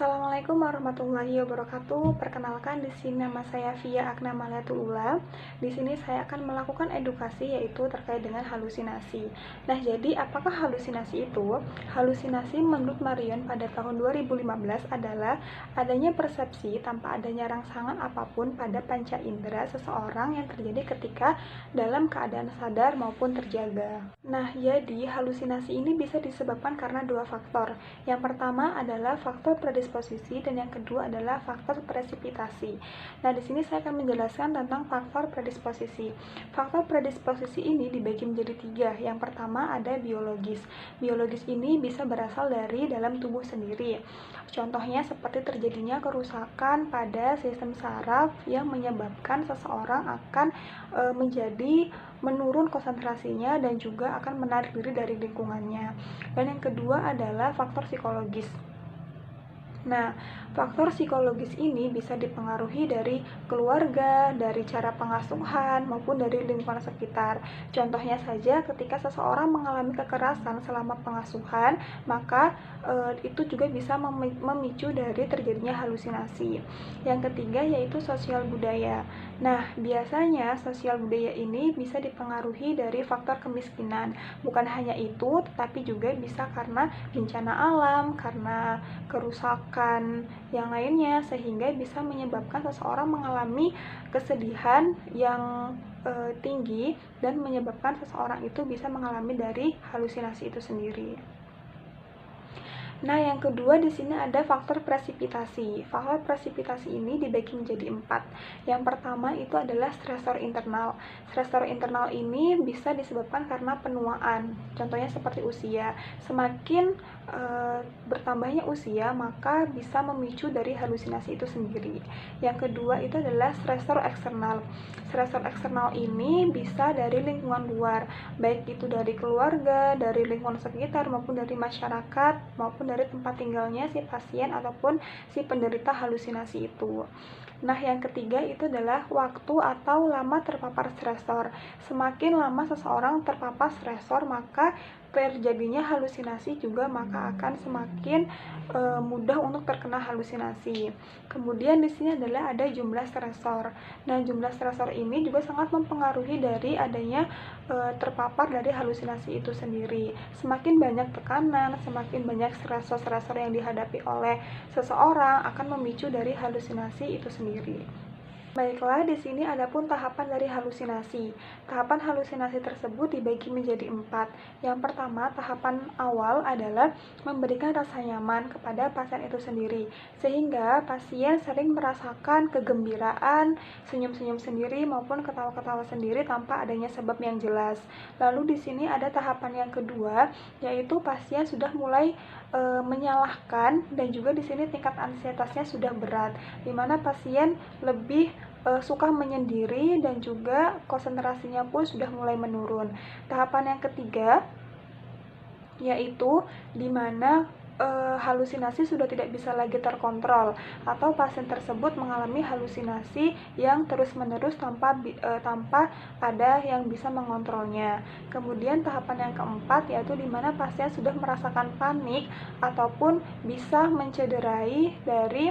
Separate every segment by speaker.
Speaker 1: Assalamualaikum warahmatullahi wabarakatuh. Perkenalkan, di sini nama saya Via Akna Maliatul Ula. Di sini saya akan melakukan edukasi yaitu terkait dengan halusinasi. Nah, jadi apakah halusinasi itu? Halusinasi menurut Marion pada tahun 2015 adalah adanya persepsi tanpa adanya rangsangan apapun pada panca indera seseorang yang terjadi ketika dalam keadaan sadar maupun terjaga. Nah, jadi halusinasi ini bisa disebabkan karena dua faktor. Yang pertama adalah faktor predisposisi dan yang kedua adalah faktor presipitasi. Nah, di sini saya akan menjelaskan tentang faktor predisposisi. Faktor predisposisi ini dibagi menjadi tiga. Yang pertama ada biologis. Biologis ini bisa berasal dari dalam tubuh sendiri. Contohnya seperti terjadinya kerusakan pada sistem saraf yang menyebabkan seseorang akan menjadi menurun konsentrasinya dan juga akan menarik diri dari lingkungannya. Dan yang kedua adalah faktor psikologis. Nah, faktor psikologis ini bisa dipengaruhi dari keluarga, dari cara pengasuhan, maupun dari lingkungan sekitar. Contohnya saja ketika seseorang mengalami kekerasan selama pengasuhan, maka itu juga bisa memicu dari terjadinya halusinasi. Yang ketiga yaitu sosial budaya. Nah, biasanya sosial budaya ini bisa dipengaruhi dari faktor kemiskinan. Bukan hanya itu, tetapi juga bisa karena bencana alam, karena kerusakan yang lainnya, sehingga bisa menyebabkan seseorang mengalami kesedihan yang tinggi dan menyebabkan seseorang itu bisa mengalami dari halusinasi itu sendiri. Nah, yang kedua di sini ada faktor presipitasi. Faktor presipitasi ini dibagi menjadi 4. Yang pertama itu adalah stresor internal. Stresor internal ini bisa disebabkan karena penuaan. Contohnya seperti usia. Semakin bertambahnya usia, maka bisa memicu dari halusinasi itu sendiri. Yang kedua itu adalah stresor eksternal. Stresor eksternal ini bisa dari lingkungan luar, baik itu dari keluarga, dari lingkungan sekitar, maupun dari masyarakat, maupun dari tempat tinggalnya si pasien ataupun si penderita halusinasi itu. Nah, yang ketiga itu adalah waktu atau lama terpapar stresor. Semakin lama seseorang terpapar stresor, maka terjadinya halusinasi juga maka akan semakin mudah untuk terkena halusinasi. Kemudian di sini adalah ada jumlah stresor. Nah, jumlah stresor ini juga sangat mempengaruhi dari adanya terpapar dari halusinasi itu sendiri. Semakin banyak tekanan, semakin banyak stresor-stresor yang dihadapi oleh seseorang akan memicu dari halusinasi itu sendiri. Baiklah, di sini ada pun tahapan dari halusinasi. Tahapan halusinasi tersebut dibagi menjadi 4. Yang pertama, tahapan awal adalah memberikan rasa nyaman kepada pasien itu sendiri, sehingga pasien sering merasakan kegembiraan, senyum-senyum sendiri maupun ketawa-ketawa sendiri tanpa adanya sebab yang jelas. Lalu di sini ada tahapan yang kedua, yaitu pasien sudah mulai menyalahkan dan juga di sini tingkat ansietasnya sudah berat, di mana pasien lebih suka menyendiri dan juga konsentrasinya pun sudah mulai menurun. Tahapan yang ketiga yaitu di mana halusinasi sudah tidak bisa lagi terkontrol atau pasien tersebut mengalami halusinasi yang terus-menerus tanpa ada yang bisa mengontrolnya. Kemudian tahapan yang keempat yaitu di mana pasien sudah merasakan panik ataupun bisa mencederai dari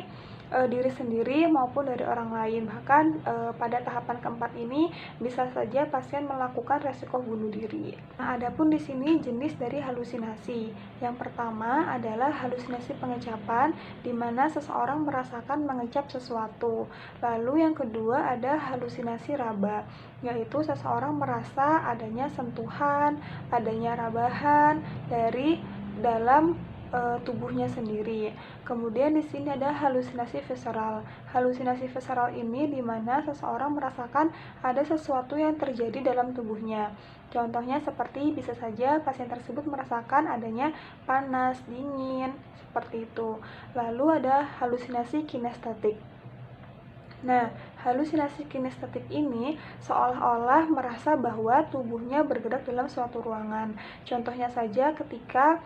Speaker 1: diri sendiri maupun dari orang lain. Bahkan pada tahapan keempat ini bisa saja pasien melakukan resiko bunuh diri. Nah, adapun di sini jenis dari halusinasi. Yang pertama adalah halusinasi pengecapan, di mana seseorang merasakan mengecap sesuatu. Lalu yang kedua ada halusinasi raba, yaitu seseorang merasa adanya sentuhan, adanya rabahan dari dalam tubuhnya sendiri. Kemudian di sini ada halusinasi visceral. Halusinasi visceral ini di mana seseorang merasakan ada sesuatu yang terjadi dalam tubuhnya. Contohnya seperti bisa saja pasien tersebut merasakan adanya panas, dingin, seperti itu. Lalu ada halusinasi kinestetik. Nah, Halusinasi kinestetik ini seolah-olah merasa bahwa tubuhnya bergerak dalam suatu ruangan. Contohnya saja ketika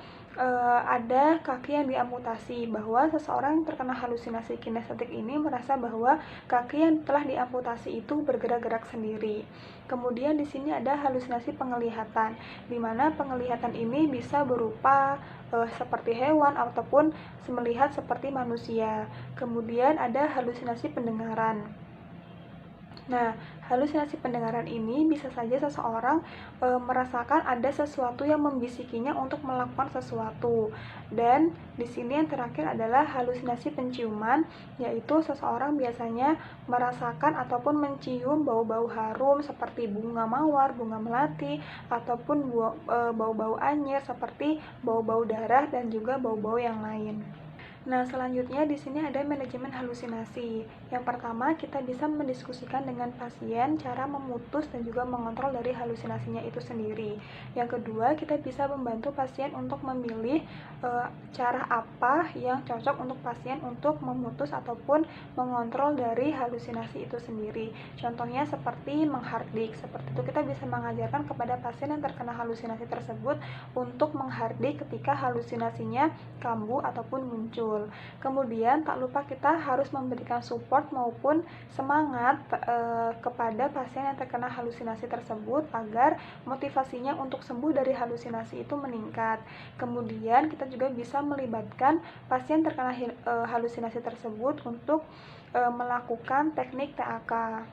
Speaker 1: ada kaki yang diamputasi, bahwa seseorang yang terkena halusinasi kinestetik ini merasa bahwa kaki yang telah diamputasi itu bergerak-gerak sendiri. Kemudian di sini ada halusinasi penglihatan, di mana penglihatan ini bisa berupa seperti hewan ataupun melihat seperti manusia. Kemudian ada halusinasi pendengaran. Nah, halusinasi pendengaran ini bisa saja seseorang merasakan ada sesuatu yang membisikinya untuk melakukan sesuatu. Dan di sini yang terakhir adalah halusinasi penciuman, yaitu seseorang biasanya merasakan ataupun mencium bau-bau harum seperti bunga mawar, bunga melati, ataupun bau-bau anyir seperti bau-bau darah dan juga bau-bau yang lain. Nah, selanjutnya di sini ada manajemen halusinasi. Yang pertama, kita bisa mendiskusikan dengan pasien cara memutus dan juga mengontrol dari halusinasinya itu sendiri. Yang kedua, kita bisa membantu pasien untuk memilih cara apa yang cocok untuk pasien untuk memutus ataupun mengontrol dari halusinasi itu sendiri. Contohnya seperti menghardik. Seperti itu kita bisa mengajarkan kepada pasien yang terkena halusinasi tersebut untuk menghardik ketika halusinasinya kambuh ataupun muncul. Kemudian tak lupa kita harus memberikan support maupun semangat kepada pasien yang terkena halusinasi tersebut agar motivasinya untuk sembuh dari halusinasi itu meningkat. Kemudian kita juga bisa melibatkan pasien terkena halusinasi tersebut untuk melakukan teknik TAK.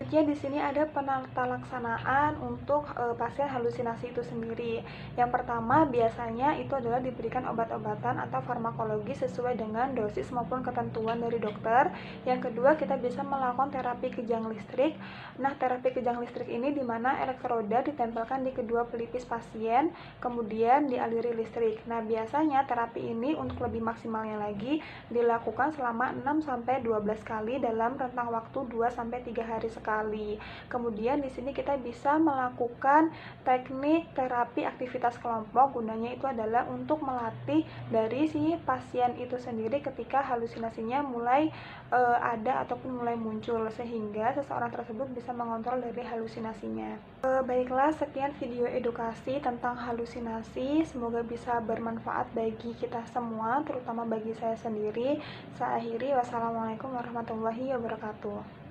Speaker 1: Selanjutnya di sini ada penata laksanaan untuk pasien halusinasi itu sendiri. Yang pertama biasanya itu adalah diberikan obat-obatan atau farmakologi sesuai dengan dosis maupun ketentuan dari dokter. Yang kedua kita bisa melakukan terapi kejang listrik. Nah, terapi kejang listrik ini dimana elektroda ditempelkan di kedua pelipis pasien, kemudian dialiri listrik. Nah, biasanya terapi ini untuk lebih maksimalnya lagi dilakukan selama 6-12 kali dalam rentang waktu 2-3 hari sekali. Kemudian di sini kita bisa melakukan teknik terapi aktivitas kelompok. Gunanya itu adalah untuk melatih dari si pasien itu sendiri ketika halusinasinya mulai ada ataupun mulai muncul, sehingga seseorang tersebut bisa mengontrol dari halusinasinya. Baiklah, sekian video edukasi tentang halusinasi. Semoga bisa bermanfaat bagi kita semua, terutama bagi saya sendiri. Saya akhiri, wassalamualaikum warahmatullahi wabarakatuh.